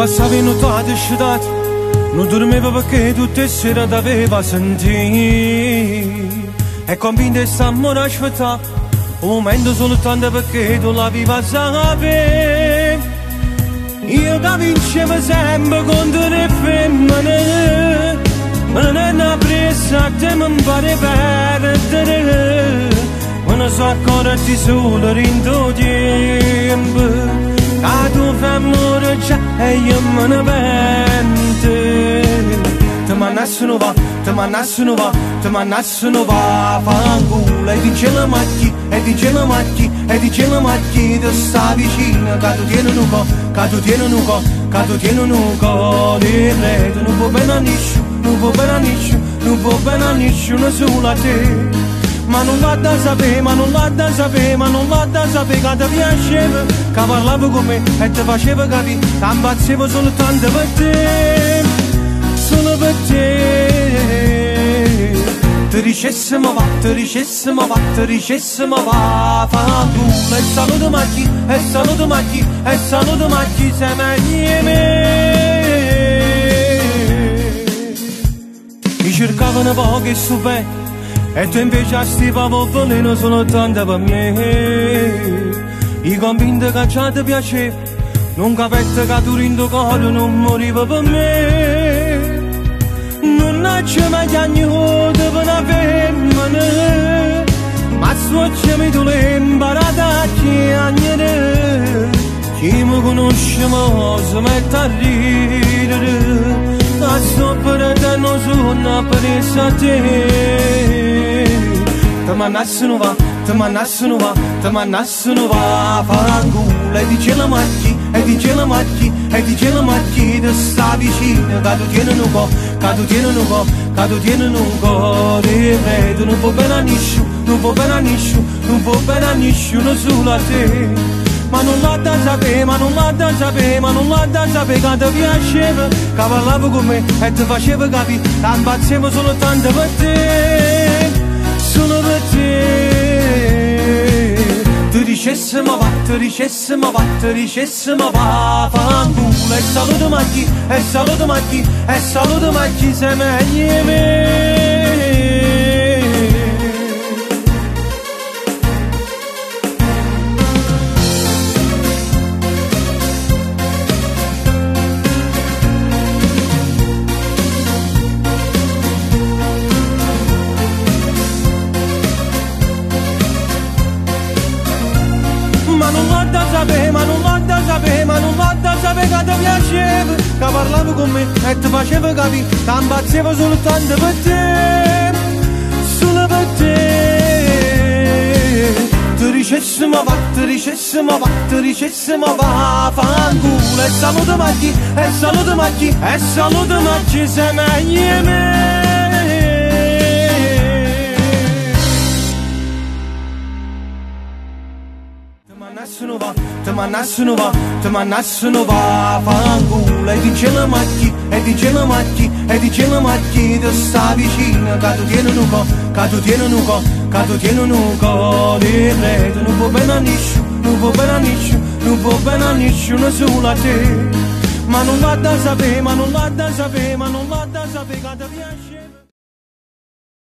passavi notate sciutate, non dormivo perché tutte le sere t'aveva sentito. E convinto stiamo a aspettare un momento soltanto perché tu l'avevi a sapere. Io che vincevo sempre contro le femmine, ma non è una presa che mi pare perdere. Ma non so accorgerti solo in tuo tempo, che tu fai amore già e io me ne pento. Ti mannassero va, ti mannassero va, ti mannassero va, fanculo. E dicevo macchi, e dicevo macchi, e dicevo macchi, ti sta vicino, che tu tieni un po', che tu tieni un po', che tu tieni un po', di re, tu non puoi bene a niscio, non puoi bene a niscio, non puoi bene a nessuno solo a te. Ma non va da sapere, ma non va da sapere, ma non va da sapere che ti piaceva, che parlavo con me e ti faceva capire, ti impazzevo soltanto per te, solo per te. Ti dicessimo va, ti dicessimo va, ti dicessimo va, fanculo. E saluto macchi, e saluto macchi, e saluto macchi, sei meglio di me. Mi cercavano poco e super, e tu invece stivavo volendo soltanto per me. I convinto che già ti piaceva, non capette che tu in tuo cuore non moriva per me. Non c'è mai agnuto per una femmina, ma suocciami tu l'hai imparata a chiagnere. Chi mi conosce ma si mette a ridere, a sopra te non sono presa a te. Ti mannassero va, ti mannassero va, ti mannassero va, fanculo. E dice la macchi, e dice la macchi, e dice la macchi, ti sta vicino, che tu tieni un po', che tu tieni un po', che tu tieni un po', di re, tu non puoi bene a nessuno, non puoi bene a nessuno, non puoi bene a nessuno solo a te. Ma non l'ha da sapere, ma non l'ha da sapere, ma non l'ha da sapere che ti piaceva, che parlavo con me e ti faceva capire, ti impazzevo soltanto per te, solo per te. Ti dicessimo va, ti dicessimo va, ti dicessimo va, fanculo. E saluto macchi, e saluto macchi, e saluto macchi, sei meglio di me. Ma non l'ho da sapere, ma non l'ho da sapere, ma non l'ho da sapere che ti piaceva, che parlavo con me e ti faceva capire, ti impazzevo soltanto per te, solo per te. Ti dicessimo va, ti dicessimo va, ti dicessimo va, fanculo. E saluto macchi, e saluto macchi, e saluto macchi, sei meglio di me. Ti mannassero va, ti mannassero va, fanculo. E dice la macchi, e dice la macchi, e dice la macchi, ti sta vicino, che tu tieni un po', che tu tieni un po', che tu tieni un po', di re, tu non puoi bene a nessuno, non puoi bene a nessuno, non puoi bene a nessuno solo a te. Ma non va da sapere, ma non va da sapere, ma non va da sapere che ti piace.